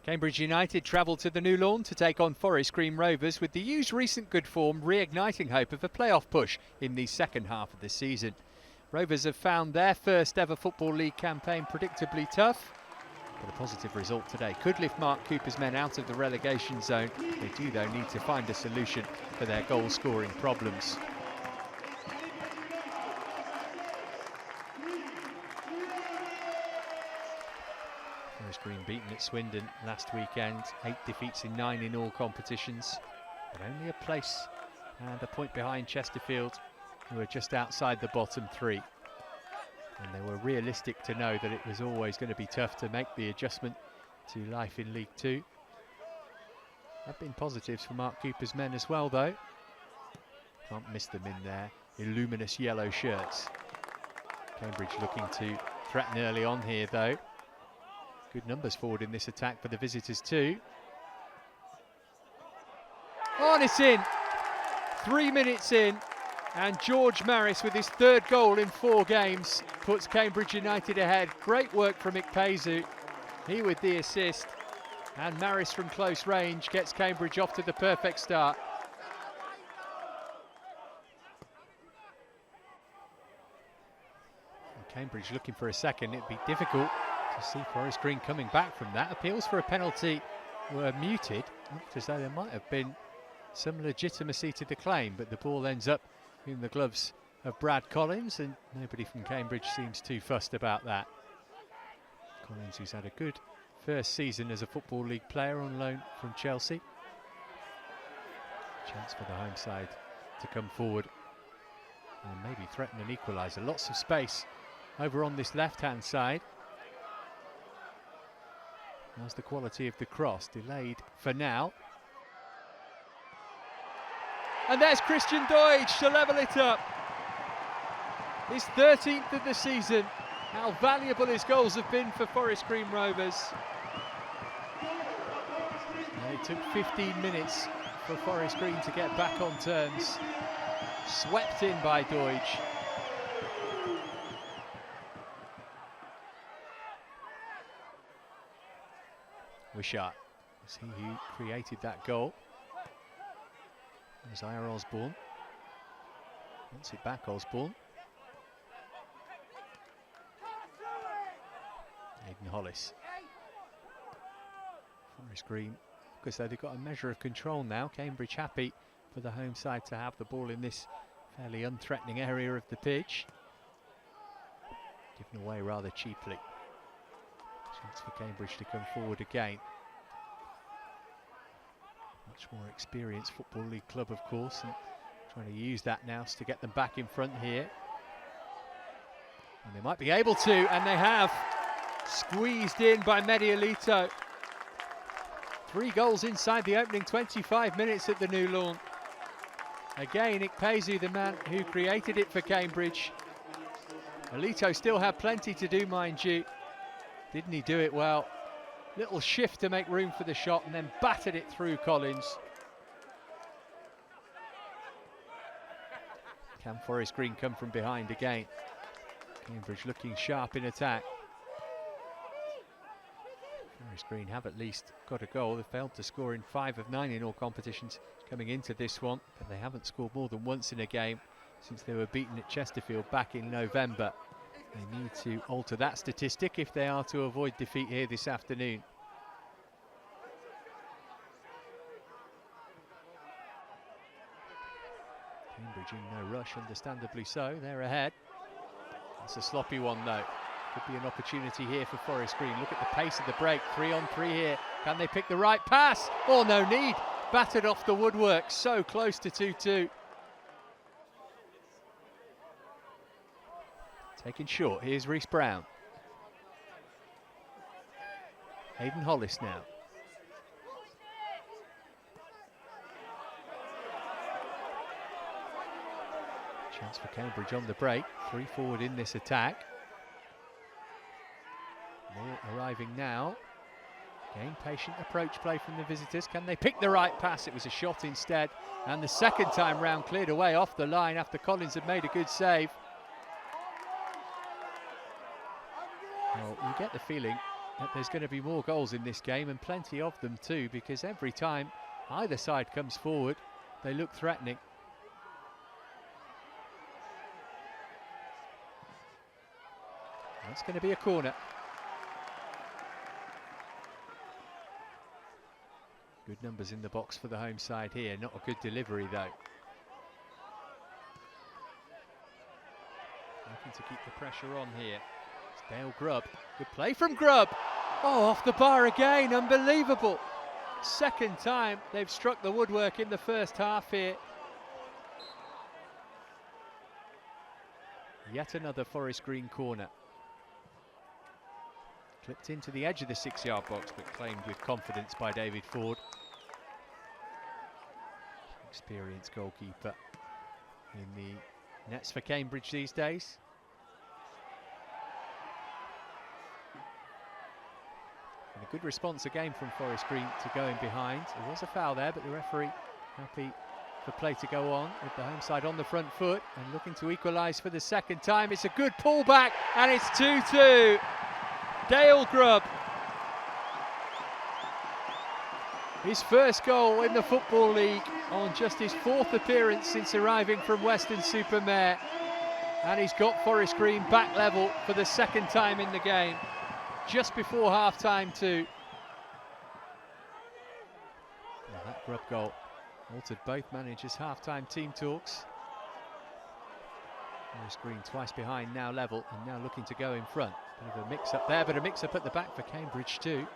Cambridge United travel to the new lawn to take on Forest Green Rovers, with the U's recent good form reigniting hope of a playoff push in the second half of the season. Rovers have found their first ever Football League campaign predictably tough, but a positive result today could lift Mark Cooper's men out of the relegation zone. They do though need to find a solution for their goal scoring problems. Forest Green beaten at Swindon last weekend, 8 defeats in 9 in all competitions, but only a place and a point behind Chesterfield, who are just outside the bottom 3. And they were realistic to know that it was always going to be tough to make the adjustment to life in League 2. There have been positives for Mark Cooper's men as well though. Can't miss them in their illuminous yellow shirts. Cambridge looking to threaten early on here though. Good numbers forward in this attack for the visitors too. Oh, and it's in! 3 minutes in, and George Maris with his 3rd goal in 4 games puts Cambridge United ahead. Great work from Ikpeazu, he with the assist, and Maris from close range gets Cambridge off to the perfect start. And Cambridge looking for a second. It'd be difficult to see Forest Green coming back from that. Appeals for a penalty were muted. Looked as though there might have been some legitimacy to the claim, but the ball ends up in the gloves of Brad Collins, and nobody from Cambridge seems too fussed about that. Collins, who's had a good first season as a Football League player on loan from Chelsea. Chance for the home side to come forward and maybe threaten an equaliser. Lots of space over on this left-hand side. How's the quality of the cross? Delayed for now. And there's Christian Doidge to level it up. His 13th of the season. How valuable his goals have been for Forest Green Rovers. And it took 15 minutes for Forest Green to get back on terms. Swept in by Doidge. Wishart was he who created that goal. There's Ira Osborne. Wants it back, Osborne. Aidan Hollis. Forest Green, because they've got a measure of control now. Cambridge happy for the home side to have the ball in this fairly unthreatening area of the pitch. Given away rather cheaply. Chance for Cambridge to come forward again. Much more experienced Football League club, of course, and trying to use that now to get them back in front here. And they might be able to, and they have. Squeezed in by Medialito. 3 goals inside the opening 25 minutes at the new lawn. Again, Ikpeazu, the man who created it for Cambridge. Alito still had plenty to do, mind you. Didn't he do it well? Little shift to make room for the shot and then battered it through Collins. Can Forest Green come from behind again? Cambridge looking sharp in attack. Forest Green have at least got a goal. They failed to score in 5 of 9 in all competitions coming into this one, but they haven't scored more than once in a game since they were beaten at Chesterfield back in November. They need to alter that statistic if they are to avoid defeat here this afternoon. Cambridge in no rush, understandably so. They're ahead. That's a sloppy one though. Could be an opportunity here for Forest Green. Look at the pace of the break. 3 on 3 here. Can they pick the right pass? Oh, no need. Battered off the woodwork. So close to 2-2. Taken short. Here's Reece Brown. Aidan Hollis now. Chance for Cambridge on the break. 3 forward in this attack. More arriving now. Again, patient approach play from the visitors. Can they pick the right pass? It was a shot instead. And the second time round cleared away off the line after Collins had made a good save. Well, you get the feeling that there's going to be more goals in this game, and plenty of them too, because every time either side comes forward, they look threatening. That's going to be a corner. Good numbers in the box for the home side here. Not a good delivery though. Looking to keep the pressure on here. It's Dayle Grubb. Good play from Grubb. Oh, off the bar again. Unbelievable. Second time they've struck the woodwork in the first half here. Yet another Forest Green corner. Clipped into the edge of the 6-yard box, but claimed with confidence by David Ford. Experienced goalkeeper in the nets for Cambridge these days. And a good response again from Forest Green to going behind. There was a foul there, but the referee happy for play to go on with the home side on the front foot and looking to equalise for the second time. It's a good pullback and it's 2-2. Dayle Grubb. His first goal in the Football League on just his 4th appearance since arriving from Weston-super-Mare. And he's got Forest Green back level for the second time in the game, just before half-time too. Well, that Grubb goal altered both managers' half-time team talks. Forest Green twice behind, now level, and now looking to go in front. Bit of a mix-up there, but a mix-up at the back for Cambridge too.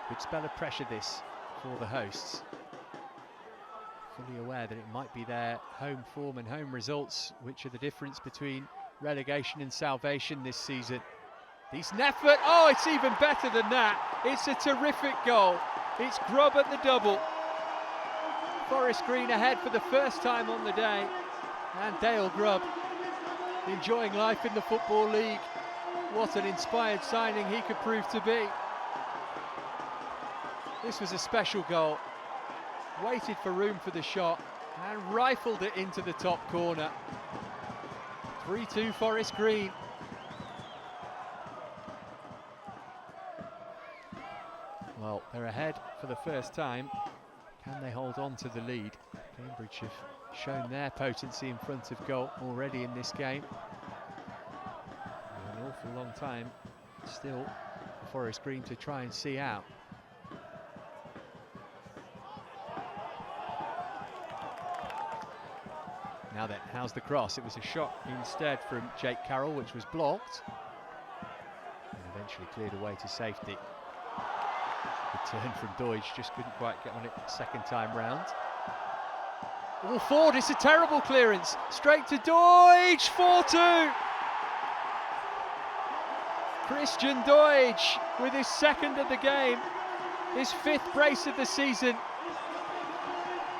Good spell of pressure this for the hosts. Fully aware that it might be their home form and home results which are the difference between relegation and salvation this season. Decent effort. Oh, it's even better than that. It's a terrific goal. It's Grubb at the double. Forest Green ahead for the first time on the day. And Dayle Grubb enjoying life in the Football League. What an inspired signing he could prove to be. This was a special goal. Waited for room for the shot and rifled it into the top corner. 3-2 Forest Green. Well, they're ahead for the first time. Can they hold on to the lead? Cambridge have shown their potency in front of goal already in this game. An awful long time still for Forest Green to try and see out. Now then, how's the cross? It was a shot instead from Jake Carroll, which was blocked and eventually cleared away to safety. Good turn from Doidge, just couldn't quite get on it second time round. All forward, it's a terrible clearance. Straight to Doidge, 4-2. Christian Doidge with his second of the game, his 5th brace of the season.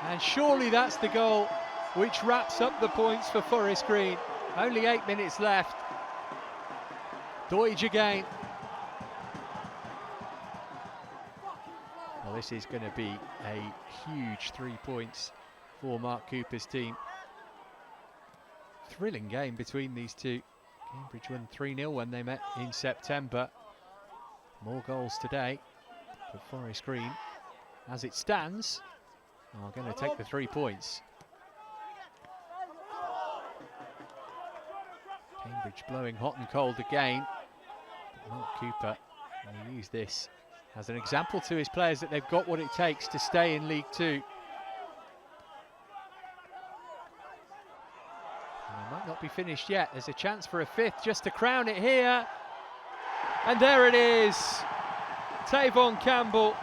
And surely that's the goal which wraps up the points for Forest Green. Only 8 minutes left. Doidge again. Well, this is going to be a huge 3 points for Mark Cooper's team. Thrilling game between these two. Cambridge won 3-0 when they met in September. More goals today, but Forest Green, as it stands, are going to take the 3 points. Cambridge blowing hot and cold again. But Mark Cooper will use this as an example to his players that they've got what it takes to stay in League Two. And it might not be finished yet. There's a chance for a 5th just to crown it here. And there it is. Tahvon Campbell,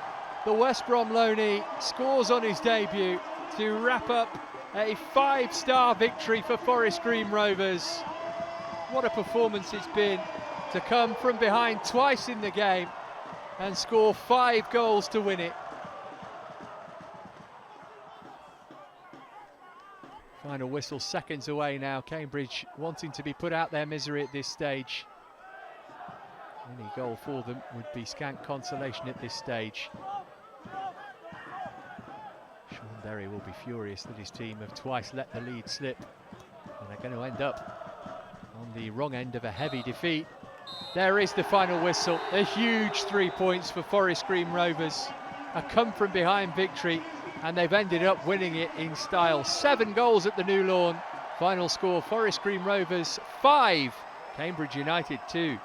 the West Brom loanee, scores on his debut to wrap up a 5-star victory for Forest Green Rovers. What a performance it's been to come from behind twice in the game and score 5 goals to win it. Final whistle seconds away now. Cambridge wanting to be put out their misery at this stage. Any goal for them would be scant consolation at this stage. Sean Berry will be furious that his team have twice let the lead slip, and they're going to end up on the wrong end of a heavy defeat There is the final whistle. A huge 3 points for Forest Green Rovers. A come-from-behind victory, and they've ended up winning it in style. 7 goals at the New Lawn. Final score, Forest Green Rovers 5, Cambridge United 2.